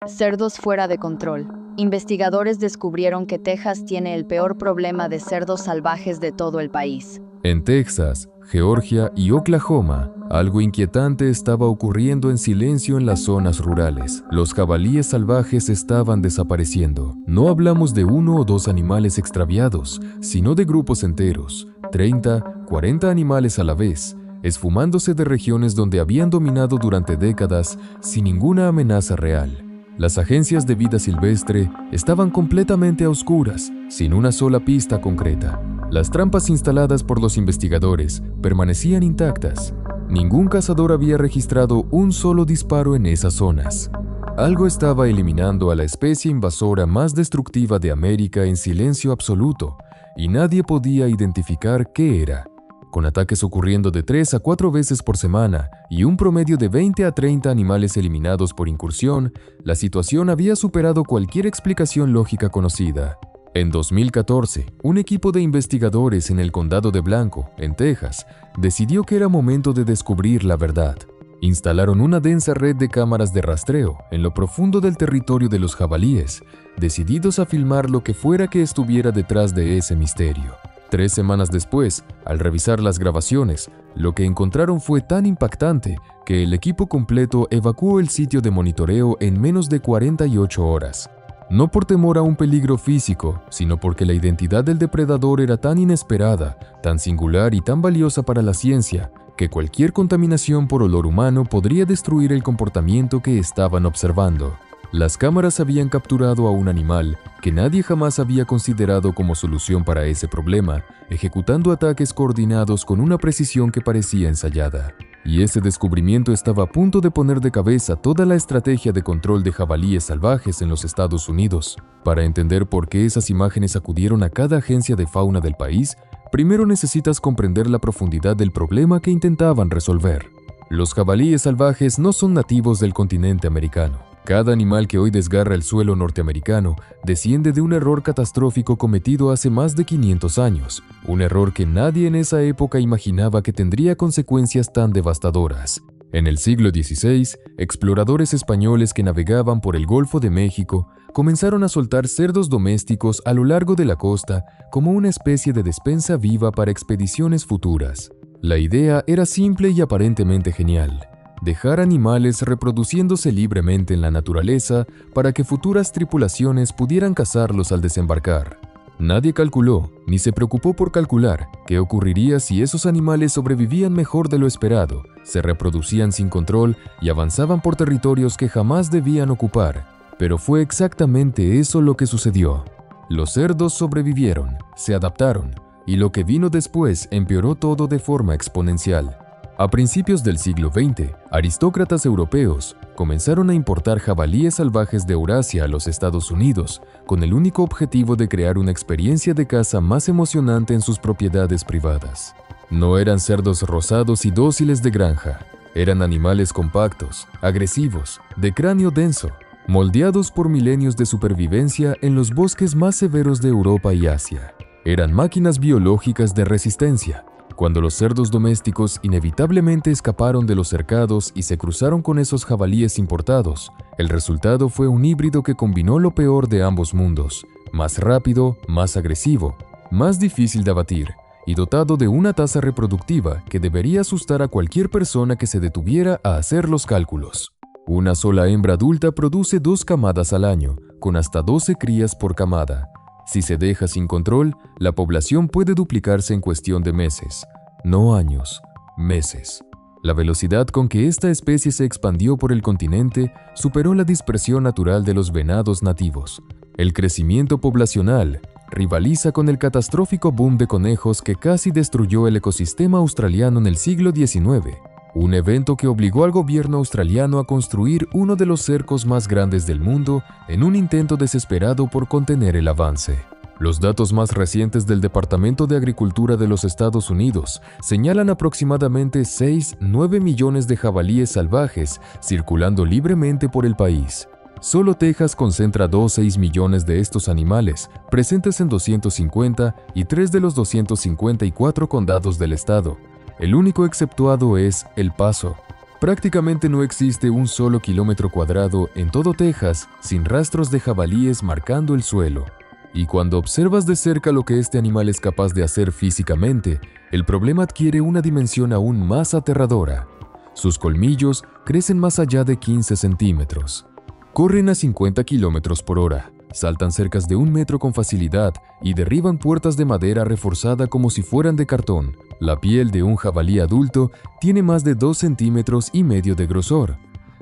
Cerdos fuera de control. Investigadores descubrieron que Texas tiene el peor problema de cerdos salvajes de todo el país. En Texas, Georgia y Oklahoma, algo inquietante estaba ocurriendo en silencio en las zonas rurales. Los jabalíes salvajes estaban desapareciendo. No hablamos de 1 o 2 animales extraviados, sino de grupos enteros, 30, 40 animales a la vez, esfumándose de regiones donde habían dominado durante décadas sin ninguna amenaza real. Las agencias de vida silvestre estaban completamente a oscuras, sin una sola pista concreta. Las trampas instaladas por los investigadores permanecían intactas. Ningún cazador había registrado un solo disparo en esas zonas. Algo estaba eliminando a la especie invasora más destructiva de América en silencio absoluto, y nadie podía identificar qué era. Con ataques ocurriendo de 3 a 4 veces por semana y un promedio de 20 a 30 animales eliminados por incursión, la situación había superado cualquier explicación lógica conocida. En 2014, un equipo de investigadores en el condado de Blanco, en Texas, decidió que era momento de descubrir la verdad. Instalaron una densa red de cámaras de rastreo en lo profundo del territorio de los jabalíes, decididos a filmar lo que fuera que estuviera detrás de ese misterio. 3 semanas después, al revisar las grabaciones, lo que encontraron fue tan impactante que el equipo completo evacuó el sitio de monitoreo en menos de 48 horas. No por temor a un peligro físico, sino porque la identidad del depredador era tan inesperada, tan singular y tan valiosa para la ciencia, que cualquier contaminación por olor humano podría destruir el comportamiento que estaban observando. Las cámaras habían capturado a un animal que nadie jamás había considerado como solución para ese problema, ejecutando ataques coordinados con una precisión que parecía ensayada. Y ese descubrimiento estaba a punto de poner de cabeza toda la estrategia de control de jabalíes salvajes en los Estados Unidos. Para entender por qué esas imágenes acudieron a cada agencia de fauna del país, primero necesitas comprender la profundidad del problema que intentaban resolver. Los jabalíes salvajes no son nativos del continente americano. Cada animal que hoy desgarra el suelo norteamericano desciende de un error catastrófico cometido hace más de 500 años, un error que nadie en esa época imaginaba que tendría consecuencias tan devastadoras. En el siglo XVI, exploradores españoles que navegaban por el Golfo de México comenzaron a soltar cerdos domésticos a lo largo de la costa como una especie de despensa viva para expediciones futuras. La idea era simple y aparentemente genial: dejar animales reproduciéndose libremente en la naturaleza para que futuras tripulaciones pudieran cazarlos al desembarcar. Nadie calculó, ni se preocupó por calcular, qué ocurriría si esos animales sobrevivían mejor de lo esperado, se reproducían sin control y avanzaban por territorios que jamás debían ocupar. Pero fue exactamente eso lo que sucedió. Los cerdos sobrevivieron, se adaptaron, y lo que vino después empeoró todo de forma exponencial. A principios del siglo XX, aristócratas europeos comenzaron a importar jabalíes salvajes de Eurasia a los Estados Unidos con el único objetivo de crear una experiencia de caza más emocionante en sus propiedades privadas. No eran cerdos rosados y dóciles de granja, eran animales compactos, agresivos, de cráneo denso, moldeados por milenios de supervivencia en los bosques más severos de Europa y Asia. Eran máquinas biológicas de resistencia. Cuando los cerdos domésticos inevitablemente escaparon de los cercados y se cruzaron con esos jabalíes importados, el resultado fue un híbrido que combinó lo peor de ambos mundos: más rápido, más agresivo, más difícil de abatir, y dotado de una tasa reproductiva que debería asustar a cualquier persona que se detuviera a hacer los cálculos. Una sola hembra adulta produce 2 camadas al año, con hasta 12 crías por camada. Si se deja sin control, la población puede duplicarse en cuestión de meses, no años, meses. La velocidad con que esta especie se expandió por el continente superó la dispersión natural de los venados nativos. El crecimiento poblacional rivaliza con el catastrófico boom de conejos que casi destruyó el ecosistema australiano en el siglo XIX, un evento que obligó al gobierno australiano a construir uno de los cercos más grandes del mundo en un intento desesperado por contener el avance. Los datos más recientes del Departamento de Agricultura de los Estados Unidos señalan aproximadamente 6-9 millones de jabalíes salvajes circulando libremente por el país. Solo Texas concentra 2,6 millones de estos animales, presentes en 250 y 3 de los 254 condados del estado. El único exceptuado es El Paso. Prácticamente no existe un solo kilómetro cuadrado en todo Texas sin rastros de jabalíes marcando el suelo. Y cuando observas de cerca lo que este animal es capaz de hacer físicamente, el problema adquiere una dimensión aún más aterradora. Sus colmillos crecen más allá de 15 centímetros. Corren a 50 kilómetros por hora, saltan cercas de 1 metro con facilidad y derriban puertas de madera reforzada como si fueran de cartón. La piel de un jabalí adulto tiene más de 2,5 centímetros de grosor,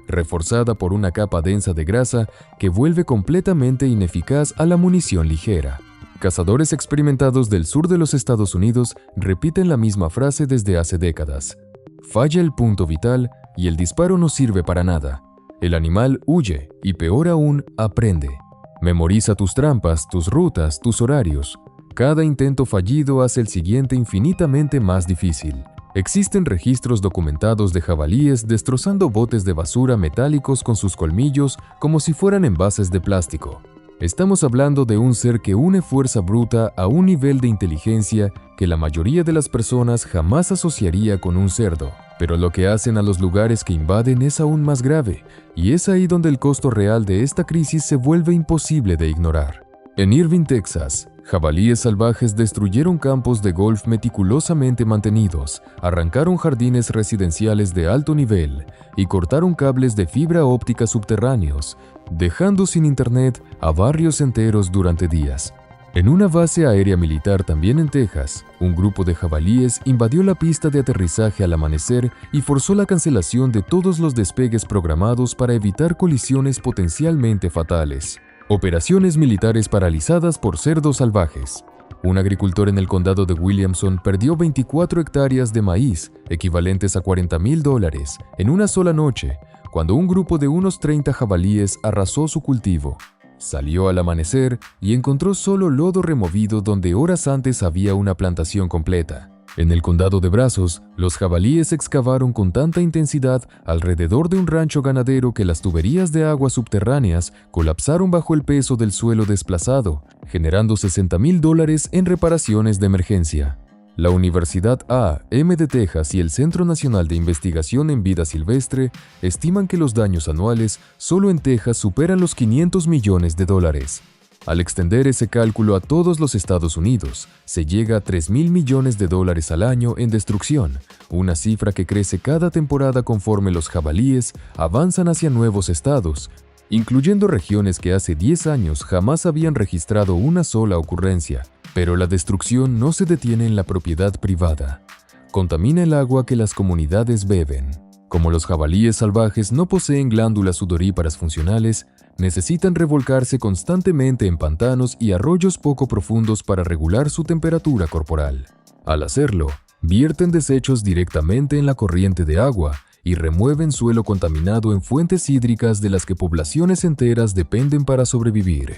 reforzada por una capa densa de grasa que vuelve completamente ineficaz a la munición ligera. Cazadores experimentados del sur de los Estados Unidos repiten la misma frase desde hace décadas. Falla el punto vital y el disparo no sirve para nada. El animal huye y, peor aún, aprende. Memoriza tus trampas, tus rutas, tus horarios. Cada intento fallido hace el siguiente infinitamente más difícil. Existen registros documentados de jabalíes destrozando botes de basura metálicos con sus colmillos como si fueran envases de plástico. Estamos hablando de un ser que une fuerza bruta a un nivel de inteligencia que la mayoría de las personas jamás asociaría con un cerdo. Pero lo que hacen a los lugares que invaden es aún más grave, y es ahí donde el costo real de esta crisis se vuelve imposible de ignorar. En Irving, Texas, jabalíes salvajes destruyeron campos de golf meticulosamente mantenidos, arrancaron jardines residenciales de alto nivel y cortaron cables de fibra óptica subterráneos, dejando sin internet a barrios enteros durante días. En una base aérea militar también en Texas, un grupo de jabalíes invadió la pista de aterrizaje al amanecer y forzó la cancelación de todos los despegues programados para evitar colisiones potencialmente fatales. Operaciones militares paralizadas por cerdos salvajes. Un agricultor en el condado de Williamson perdió 24 hectáreas de maíz, equivalentes a $40,000, en una sola noche, cuando un grupo de unos 30 jabalíes arrasó su cultivo. Salió al amanecer y encontró solo lodo removido donde horas antes había una plantación completa. En el condado de Brazos, los jabalíes excavaron con tanta intensidad alrededor de un rancho ganadero que las tuberías de agua subterráneas colapsaron bajo el peso del suelo desplazado, generando $60,000 en reparaciones de emergencia. La Universidad A&M de Texas y el Centro Nacional de Investigación en Vida Silvestre estiman que los daños anuales solo en Texas superan los $500 millones. Al extender ese cálculo a todos los Estados Unidos, se llega a $3,000 millones al año en destrucción, una cifra que crece cada temporada conforme los jabalíes avanzan hacia nuevos estados, incluyendo regiones que hace 10 años jamás habían registrado una sola ocurrencia. Pero la destrucción no se detiene en la propiedad privada. Contamina el agua que las comunidades beben. Como los jabalíes salvajes no poseen glándulas sudoríparas funcionales, necesitan revolcarse constantemente en pantanos y arroyos poco profundos para regular su temperatura corporal. Al hacerlo, vierten desechos directamente en la corriente de agua y remueven suelo contaminado en fuentes hídricas de las que poblaciones enteras dependen para sobrevivir.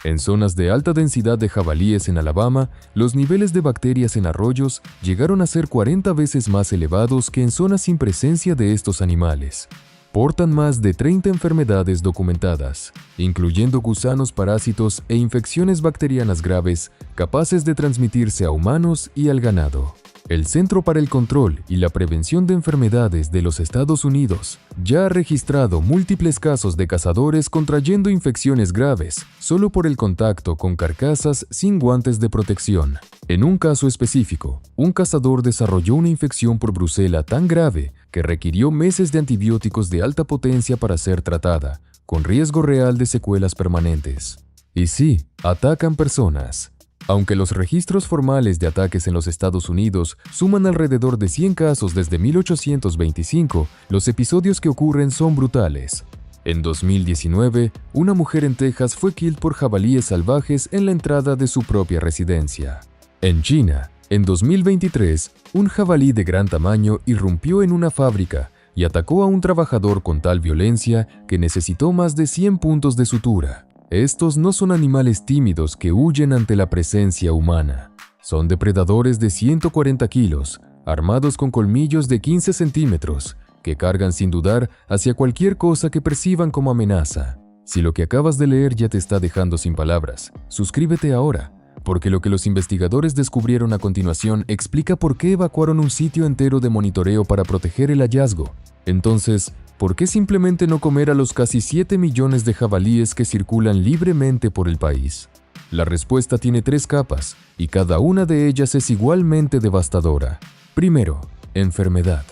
En zonas de alta densidad de jabalíes en Alabama, los niveles de bacterias en arroyos llegaron a ser 40 veces más elevados que en zonas sin presencia de estos animales. Portan más de 30 enfermedades documentadas, incluyendo gusanos parásitos e infecciones bacterianas graves capaces de transmitirse a humanos y al ganado. El Centro para el Control y la Prevención de Enfermedades de los Estados Unidos ya ha registrado múltiples casos de cazadores contrayendo infecciones graves solo por el contacto con carcasas sin guantes de protección. En un caso específico, un cazador desarrolló una infección por brucela tan grave que requirió meses de antibióticos de alta potencia para ser tratada, con riesgo real de secuelas permanentes. Y sí, atacan personas. Aunque los registros formales de ataques en los Estados Unidos suman alrededor de 100 casos desde 1825, los episodios que ocurren son brutales. En 2019, una mujer en Texas fue killed por jabalíes salvajes en la entrada de su propia residencia. En China, en 2023, un jabalí de gran tamaño irrumpió en una fábrica y atacó a un trabajador con tal violencia que necesitó más de 100 puntos de sutura. Estos no son animales tímidos que huyen ante la presencia humana. Son depredadores de 140 kilos, armados con colmillos de 15 centímetros, que cargan sin dudar hacia cualquier cosa que perciban como amenaza. Si lo que acabas de leer ya te está dejando sin palabras, suscríbete ahora, porque lo que los investigadores descubrieron a continuación explica por qué evacuaron un sitio entero de monitoreo para proteger el hallazgo. Entonces, ¿por qué simplemente no comer a los casi 7 millones de jabalíes que circulan libremente por el país? La respuesta tiene 3 capas, y cada una de ellas es igualmente devastadora. Primero, enfermedad.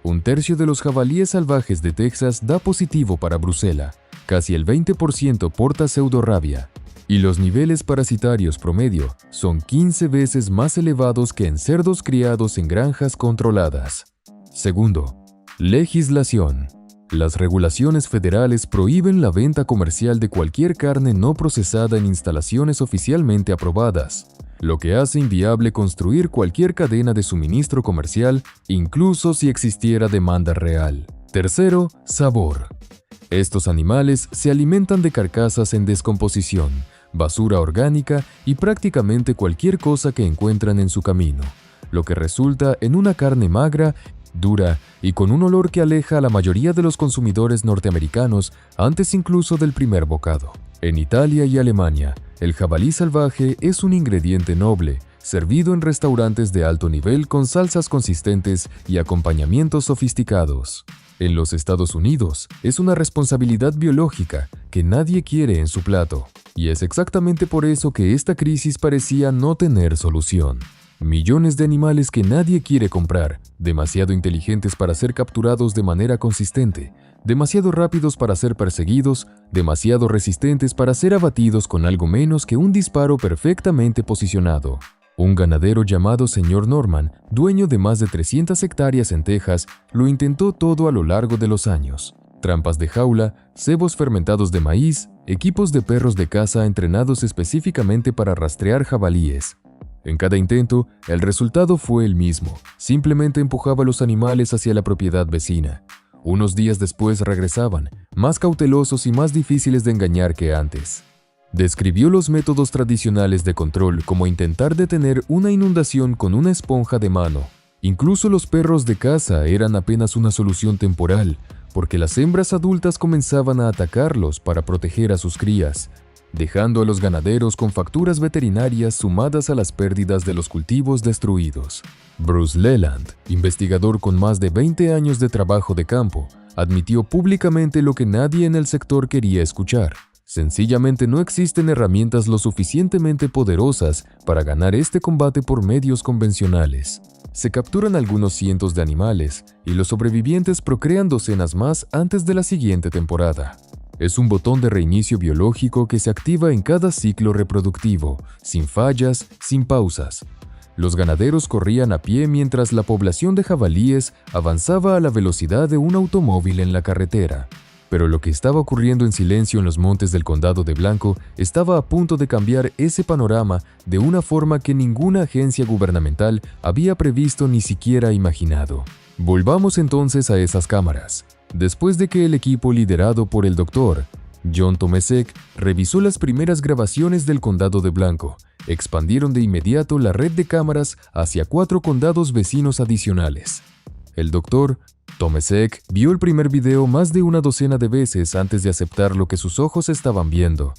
1/3 de los jabalíes salvajes de Texas da positivo para brucela, casi el 20% porta pseudorrabia, y los niveles parasitarios promedio son 15 veces más elevados que en cerdos criados en granjas controladas. Segundo, legislación. Las regulaciones federales prohíben la venta comercial de cualquier carne no procesada en instalaciones oficialmente aprobadas, lo que hace inviable construir cualquier cadena de suministro comercial, incluso si existiera demanda real. Tercero, sabor. Estos animales se alimentan de carcasas en descomposición, basura orgánica y prácticamente cualquier cosa que encuentran en su camino, lo que resulta en una carne magra, dura y con un olor que aleja a la mayoría de los consumidores norteamericanos antes incluso del primer bocado. En Italia y Alemania, el jabalí salvaje es un ingrediente noble, servido en restaurantes de alto nivel con salsas consistentes y acompañamientos sofisticados. En los Estados Unidos, es una responsabilidad biológica que nadie quiere en su plato, y es exactamente por eso que esta crisis parecía no tener solución. Millones de animales que nadie quiere comprar, demasiado inteligentes para ser capturados de manera consistente, demasiado rápidos para ser perseguidos, demasiado resistentes para ser abatidos con algo menos que un disparo perfectamente posicionado. Un ganadero llamado Sr. Norman, dueño de más de 300 hectáreas en Texas, lo intentó todo a lo largo de los años. Trampas de jaula, cebos fermentados de maíz, equipos de perros de caza entrenados específicamente para rastrear jabalíes. En cada intento, el resultado fue el mismo. Simplemente empujaba a los animales hacia la propiedad vecina. Unos días después regresaban, más cautelosos y más difíciles de engañar que antes. Describió los métodos tradicionales de control como intentar detener una inundación con una esponja de mano. Incluso los perros de caza eran apenas una solución temporal, porque las hembras adultas comenzaban a atacarlos para proteger a sus crías, dejando a los ganaderos con facturas veterinarias sumadas a las pérdidas de los cultivos destruidos. Bruce Leland, investigador con más de 20 años de trabajo de campo, admitió públicamente lo que nadie en el sector quería escuchar. Sencillamente no existen herramientas lo suficientemente poderosas para ganar este combate por medios convencionales. Se capturan algunos cientos de animales y los sobrevivientes procrean docenas más antes de la siguiente temporada. Es un botón de reinicio biológico que se activa en cada ciclo reproductivo, sin fallas, sin pausas. Los ganaderos corrían a pie mientras la población de jabalíes avanzaba a la velocidad de un automóvil en la carretera. Pero lo que estaba ocurriendo en silencio en los montes del Condado de Blanco estaba a punto de cambiar ese panorama de una forma que ninguna agencia gubernamental había previsto ni siquiera imaginado. Volvamos entonces a esas cámaras. Después de que el equipo liderado por el Dr. John Tomesek revisó las primeras grabaciones del Condado de Blanco, expandieron de inmediato la red de cámaras hacia 4 condados vecinos adicionales. El Dr. Tomesek vio el primer video más de una docena de veces antes de aceptar lo que sus ojos estaban viendo.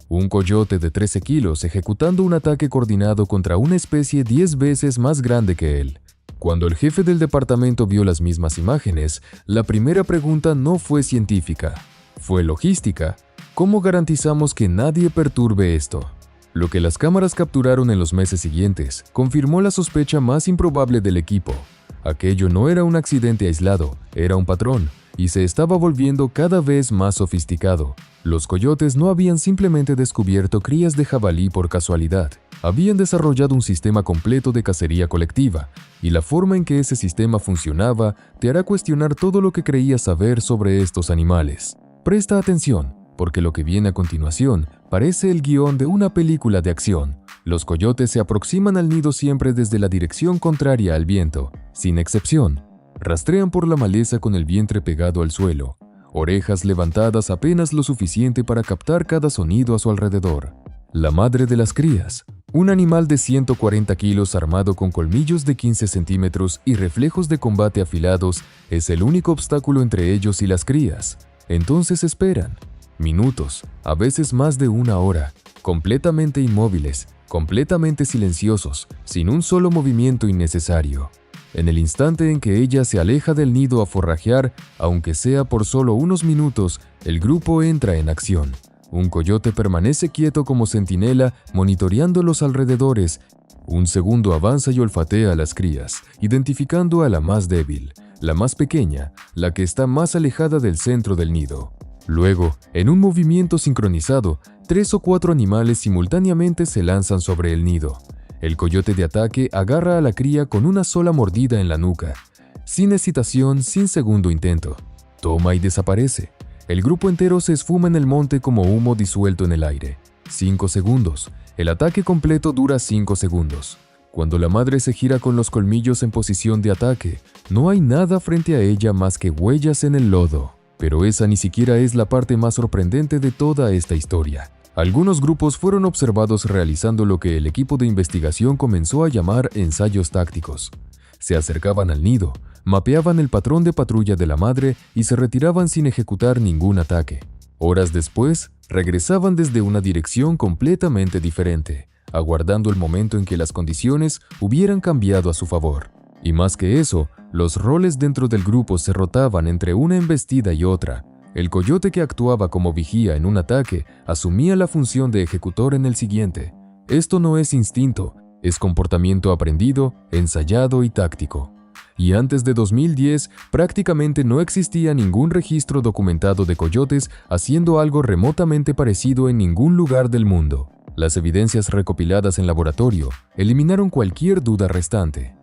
Un coyote de 13 kilos ejecutando un ataque coordinado contra una especie 10 veces más grande que él. Cuando el jefe del departamento vio las mismas imágenes, la primera pregunta no fue científica, fue logística. ¿Cómo garantizamos que nadie perturbe esto? Lo que las cámaras capturaron en los meses siguientes confirmó la sospecha más improbable del equipo. Aquello no era un accidente aislado, era un patrón, y se estaba volviendo cada vez más sofisticado. Los coyotes no habían simplemente descubierto crías de jabalí por casualidad. Habían desarrollado un sistema completo de cacería colectiva, y la forma en que ese sistema funcionaba te hará cuestionar todo lo que creías saber sobre estos animales. Presta atención, porque lo que viene a continuación parece el guión de una película de acción. Los coyotes se aproximan al nido siempre desde la dirección contraria al viento, sin excepción. Rastrean por la maleza con el vientre pegado al suelo, orejas levantadas apenas lo suficiente para captar cada sonido a su alrededor. La madre de las crías, un animal de 140 kilos armado con colmillos de 15 centímetros y reflejos de combate afilados, es el único obstáculo entre ellos y las crías. Entonces esperan, minutos, a veces más de una hora, completamente inmóviles, completamente silenciosos, sin un solo movimiento innecesario. En el instante en que ella se aleja del nido a forrajear, aunque sea por solo unos minutos, el grupo entra en acción. Un coyote permanece quieto como centinela, monitoreando los alrededores. Un segundo avanza y olfatea a las crías, identificando a la más débil, la más pequeña, la que está más alejada del centro del nido. Luego, en un movimiento sincronizado, 3 o 4 animales simultáneamente se lanzan sobre el nido. El coyote de ataque agarra a la cría con una sola mordida en la nuca. Sin hesitación, sin segundo intento. Toma y desaparece. El grupo entero se esfuma en el monte como humo disuelto en el aire. 5 segundos. El ataque completo dura 5 segundos. Cuando la madre se gira con los colmillos en posición de ataque, no hay nada frente a ella más que huellas en el lodo. Pero esa ni siquiera es la parte más sorprendente de toda esta historia. Algunos grupos fueron observados realizando lo que el equipo de investigación comenzó a llamar ensayos tácticos. Se acercaban al nido, mapeaban el patrón de patrulla de la madre y se retiraban sin ejecutar ningún ataque. Horas después, regresaban desde una dirección completamente diferente, aguardando el momento en que las condiciones hubieran cambiado a su favor. Y más que eso, los roles dentro del grupo se rotaban entre una embestida y otra. El coyote que actuaba como vigía en un ataque asumía la función de ejecutor en el siguiente. Esto no es instinto, es comportamiento aprendido, ensayado y táctico. Y antes de 2010, prácticamente no existía ningún registro documentado de coyotes haciendo algo remotamente parecido en ningún lugar del mundo. Las evidencias recopiladas en laboratorio eliminaron cualquier duda restante.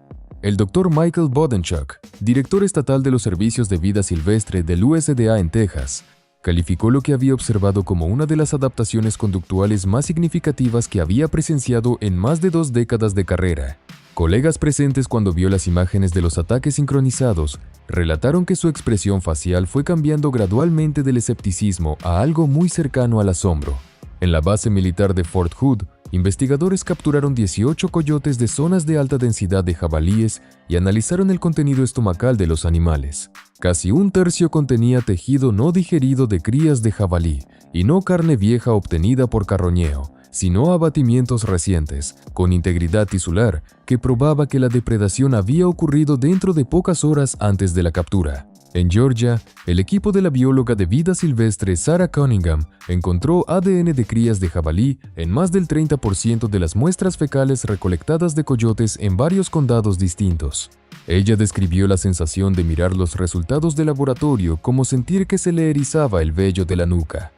El Dr. Michael Bodenchuk, director estatal de los servicios de vida silvestre del USDA en Texas, calificó lo que había observado como una de las adaptaciones conductuales más significativas que había presenciado en más de 2 décadas de carrera. Colegas presentes cuando vio las imágenes de los ataques sincronizados relataron que su expresión facial fue cambiando gradualmente del escepticismo a algo muy cercano al asombro. En la base militar de Fort Hood, investigadores capturaron 18 coyotes de zonas de alta densidad de jabalíes y analizaron el contenido estomacal de los animales. Casi un tercio contenía tejido no digerido de crías de jabalí y no carne vieja obtenida por carroñeo, sino abatimientos recientes, con integridad tisular, que probaba que la depredación había ocurrido dentro de pocas horas antes de la captura. En Georgia, el equipo de la bióloga de vida silvestre Sarah Cunningham encontró ADN de crías de jabalí en más del 30% de las muestras fecales recolectadas de coyotes en varios condados distintos. Ella describió la sensación de mirar los resultados de laboratorio como sentir que se le erizaba el vello de la nuca.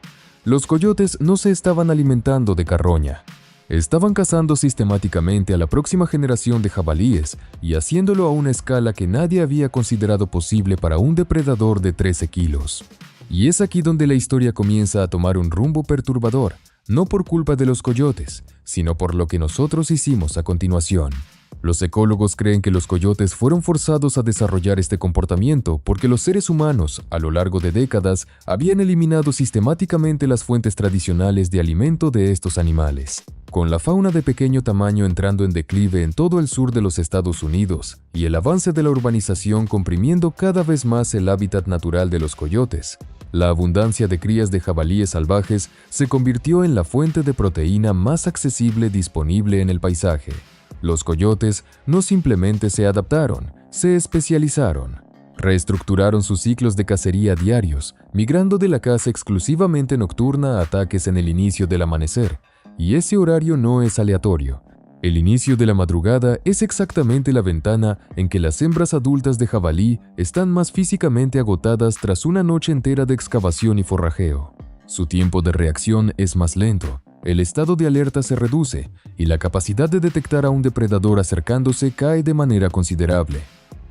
Los coyotes no se estaban alimentando de carroña. Estaban cazando sistemáticamente a la próxima generación de jabalíes y haciéndolo a una escala que nadie había considerado posible para un depredador de 13 kilos. Y es aquí donde la historia comienza a tomar un rumbo perturbador, no por culpa de los coyotes, sino por lo que nosotros hicimos a continuación. Los ecólogos creen que los coyotes fueron forzados a desarrollar este comportamiento porque los seres humanos, a lo largo de décadas, habían eliminado sistemáticamente las fuentes tradicionales de alimento de estos animales. Con la fauna de pequeño tamaño entrando en declive en todo el sur de los Estados Unidos y el avance de la urbanización comprimiendo cada vez más el hábitat natural de los coyotes, la abundancia de crías de jabalíes salvajes se convirtió en la fuente de proteína más accesible disponible en el paisaje. Los coyotes no simplemente se adaptaron, se especializaron. Reestructuraron sus ciclos de cacería diarios, migrando de la caza exclusivamente nocturna a ataques en el inicio del amanecer, y ese horario no es aleatorio. El inicio de la madrugada es exactamente la ventana en que las hembras adultas de jabalí están más físicamente agotadas tras una noche entera de excavación y forrajeo. Su tiempo de reacción es más lento, el estado de alerta se reduce y la capacidad de detectar a un depredador acercándose cae de manera considerable.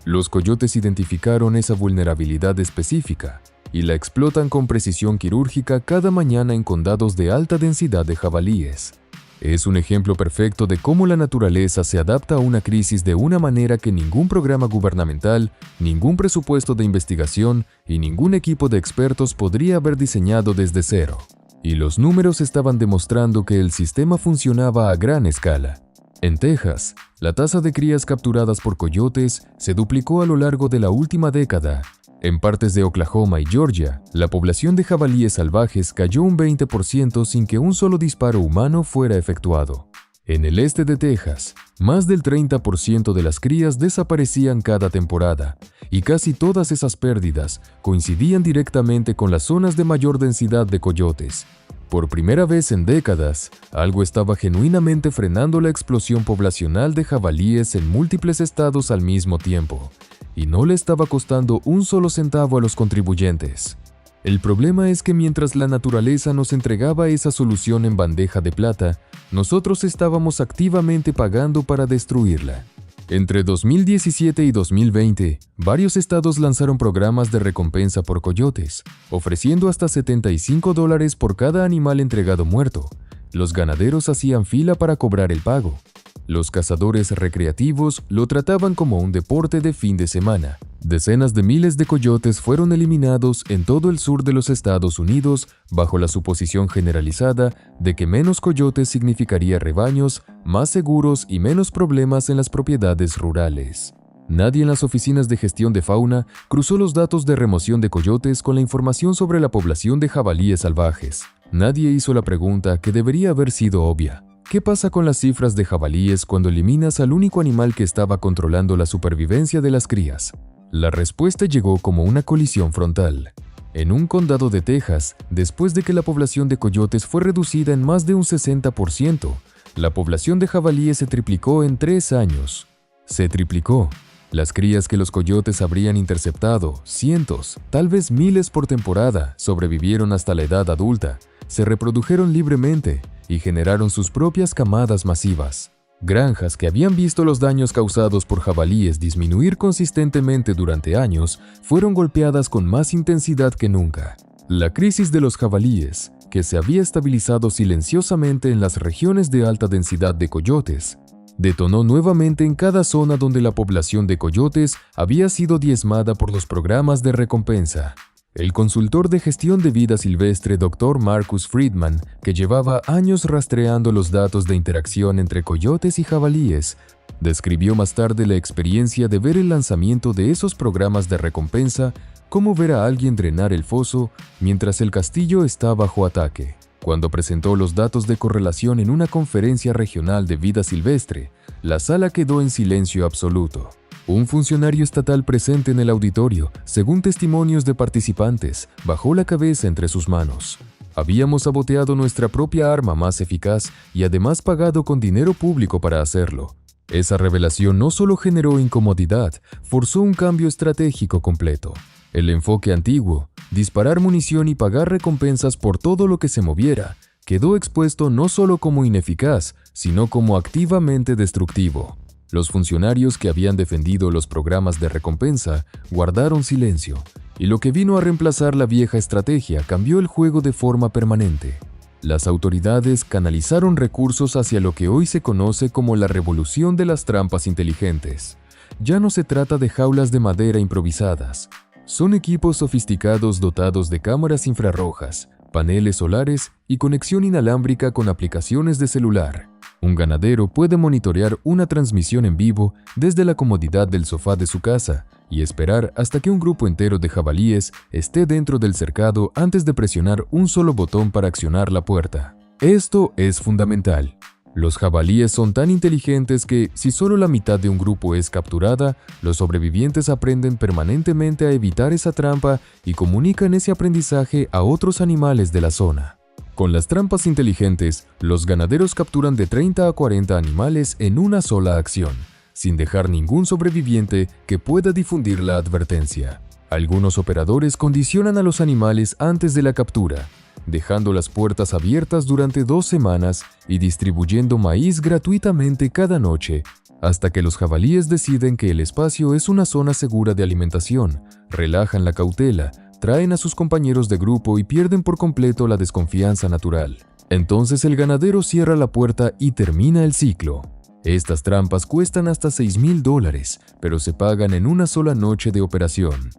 Los coyotes identificaron esa vulnerabilidad específica y la explotan con precisión quirúrgica cada mañana en condados de alta densidad de jabalíes. Es un ejemplo perfecto de cómo la naturaleza se adapta a una crisis de una manera que ningún programa gubernamental, ningún presupuesto de investigación y ningún equipo de expertos podría haber diseñado desde cero. Y los números estaban demostrando que el sistema funcionaba a gran escala. En Texas, la tasa de crías capturadas por coyotes se duplicó a lo largo de la última década. En partes de Oklahoma y Georgia, la población de jabalíes salvajes cayó un 20% sin que un solo disparo humano fuera efectuado. En el este de Texas, más del 30% de las crías desaparecían cada temporada, y casi todas esas pérdidas coincidían directamente con las zonas de mayor densidad de coyotes. Por primera vez en décadas, algo estaba genuinamente frenando la explosión poblacional de jabalíes en múltiples estados al mismo tiempo, y no le estaba costando un solo centavo a los contribuyentes. El problema es que mientras la naturaleza nos entregaba esa solución en bandeja de plata, nosotros estábamos activamente pagando para destruirla. Entre 2017 y 2020, varios estados lanzaron programas de recompensa por coyotes, ofreciendo hasta $75 por cada animal entregado muerto. Los ganaderos hacían fila para cobrar el pago. Los cazadores recreativos lo trataban como un deporte de fin de semana. Decenas de miles de coyotes fueron eliminados en todo el sur de los Estados Unidos bajo la suposición generalizada de que menos coyotes significaría rebaños más seguros y menos problemas en las propiedades rurales. Nadie en las oficinas de gestión de fauna cruzó los datos de remoción de coyotes con la información sobre la población de jabalíes salvajes. Nadie hizo la pregunta que debería haber sido obvia. ¿Qué pasa con las cifras de jabalíes cuando eliminas al único animal que estaba controlando la supervivencia de las crías? La respuesta llegó como una colisión frontal. En un condado de Texas, después de que la población de coyotes fue reducida en más de un 60%, la población de jabalíes se triplicó en 3 años. Se triplicó. Las crías que los coyotes habrían interceptado, cientos, tal vez miles por temporada, sobrevivieron hasta la edad adulta, se reprodujeron libremente y generaron sus propias camadas masivas. Granjas que habían visto los daños causados por jabalíes disminuir consistentemente durante años fueron golpeadas con más intensidad que nunca. La crisis de los jabalíes, que se había estabilizado silenciosamente en las regiones de alta densidad de coyotes, detonó nuevamente en cada zona donde la población de coyotes había sido diezmada por los programas de recompensa. El consultor de gestión de vida silvestre Dr. Marcus Friedman, que llevaba años rastreando los datos de interacción entre coyotes y jabalíes, describió más tarde la experiencia de ver el lanzamiento de esos programas de recompensa como ver a alguien drenar el foso mientras el castillo está bajo ataque. Cuando presentó los datos de correlación en una conferencia regional de vida silvestre, la sala quedó en silencio absoluto. Un funcionario estatal presente en el auditorio, según testimonios de participantes, bajó la cabeza entre sus manos. Habíamos saboteado nuestra propia arma más eficaz y además pagado con dinero público para hacerlo. Esa revelación no solo generó incomodidad, forzó un cambio estratégico completo. El enfoque antiguo, disparar munición y pagar recompensas por todo lo que se moviera, quedó expuesto no solo como ineficaz, sino como activamente destructivo. Los funcionarios que habían defendido los programas de recompensa guardaron silencio, y lo que vino a reemplazar la vieja estrategia cambió el juego de forma permanente. Las autoridades canalizaron recursos hacia lo que hoy se conoce como la revolución de las trampas inteligentes. Ya no se trata de jaulas de madera improvisadas. Son equipos sofisticados dotados de cámaras infrarrojas, paneles solares y conexión inalámbrica con aplicaciones de celular. Un ganadero puede monitorear una transmisión en vivo desde la comodidad del sofá de su casa y esperar hasta que un grupo entero de jabalíes esté dentro del cercado antes de presionar un solo botón para accionar la puerta. Esto es fundamental. Los jabalíes son tan inteligentes que, si solo la mitad de un grupo es capturada, los sobrevivientes aprenden permanentemente a evitar esa trampa y comunican ese aprendizaje a otros animales de la zona. Con las trampas inteligentes, los ganaderos capturan de 30 a 40 animales en una sola acción, sin dejar ningún sobreviviente que pueda difundir la advertencia. Algunos operadores condicionan a los animales antes de la captura, dejando las puertas abiertas durante 2 semanas y distribuyendo maíz gratuitamente cada noche, hasta que los jabalíes deciden que el espacio es una zona segura de alimentación, relajan la cautela, traen a sus compañeros de grupo y pierden por completo la desconfianza natural. Entonces el ganadero cierra la puerta y termina el ciclo. Estas trampas cuestan hasta $6,000, pero se pagan en una sola noche de operación.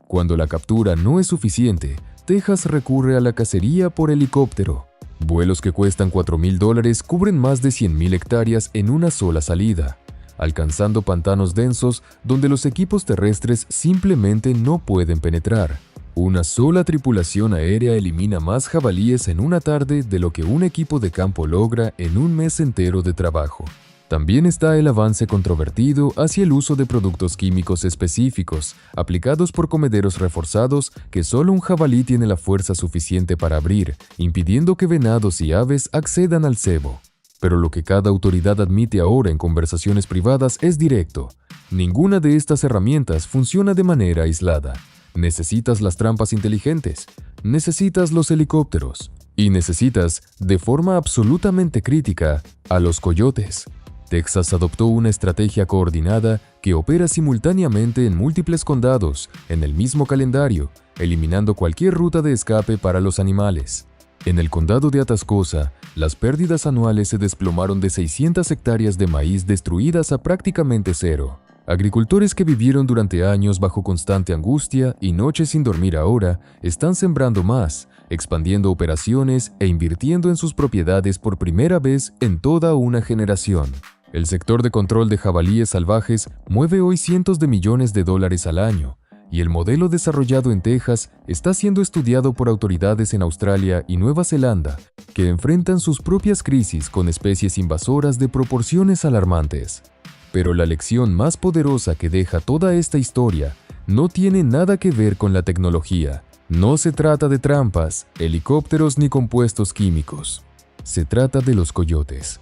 Cuando la captura no es suficiente, Texas recurre a la cacería por helicóptero. Vuelos que cuestan $4,000 cubren más de 100,000 hectáreas en una sola salida, alcanzando pantanos densos donde los equipos terrestres simplemente no pueden penetrar. Una sola tripulación aérea elimina más jabalíes en una tarde de lo que un equipo de campo logra en un mes entero de trabajo. También está el avance controvertido hacia el uso de productos químicos específicos, aplicados por comederos reforzados que solo un jabalí tiene la fuerza suficiente para abrir, impidiendo que venados y aves accedan al cebo. Pero lo que cada autoridad admite ahora en conversaciones privadas es directo. Ninguna de estas herramientas funciona de manera aislada. Necesitas las trampas inteligentes, necesitas los helicópteros y necesitas, de forma absolutamente crítica, a los coyotes. Texas adoptó una estrategia coordinada que opera simultáneamente en múltiples condados, en el mismo calendario, eliminando cualquier ruta de escape para los animales. En el condado de Atascosa, las pérdidas anuales se desplomaron de 600 hectáreas de maíz destruidas a prácticamente cero. Agricultores que vivieron durante años bajo constante angustia y noches sin dormir ahora están sembrando más, expandiendo operaciones e invirtiendo en sus propiedades por primera vez en toda una generación. El sector de control de jabalíes salvajes mueve hoy cientos de millones de dólares al año, y el modelo desarrollado en Texas está siendo estudiado por autoridades en Australia y Nueva Zelanda, que enfrentan sus propias crisis con especies invasoras de proporciones alarmantes. Pero la lección más poderosa que deja toda esta historia no tiene nada que ver con la tecnología. No se trata de trampas, helicópteros ni compuestos químicos. Se trata de los coyotes.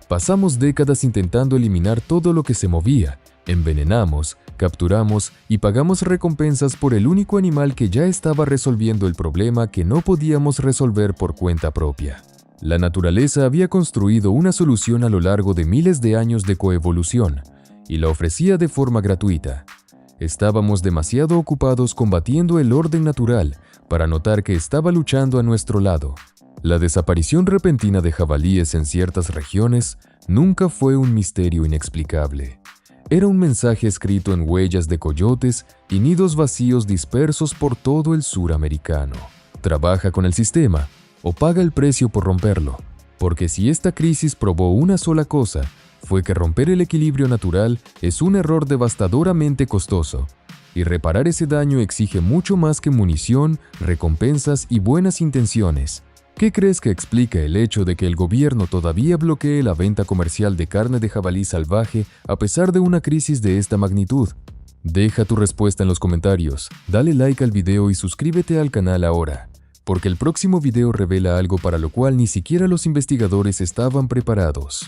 Pasamos décadas intentando eliminar todo lo que se movía. Envenenamos, capturamos y pagamos recompensas por el único animal que ya estaba resolviendo el problema que no podíamos resolver por cuenta propia. La naturaleza había construido una solución a lo largo de miles de años de coevolución y la ofrecía de forma gratuita. Estábamos demasiado ocupados combatiendo el orden natural para notar que estaba luchando a nuestro lado. La desaparición repentina de jabalíes en ciertas regiones nunca fue un misterio inexplicable. Era un mensaje escrito en huellas de coyotes y nidos vacíos dispersos por todo el sur americano. Trabaja con el sistema o paga el precio por romperlo, porque si esta crisis probó una sola cosa, fue que romper el equilibrio natural es un error devastadoramente costoso, y reparar ese daño exige mucho más que munición, recompensas y buenas intenciones. ¿Qué crees que explica el hecho de que el gobierno todavía bloquee la venta comercial de carne de jabalí salvaje a pesar de una crisis de esta magnitud? Deja tu respuesta en los comentarios, dale like al video y suscríbete al canal ahora, porque el próximo video revela algo para lo cual ni siquiera los investigadores estaban preparados.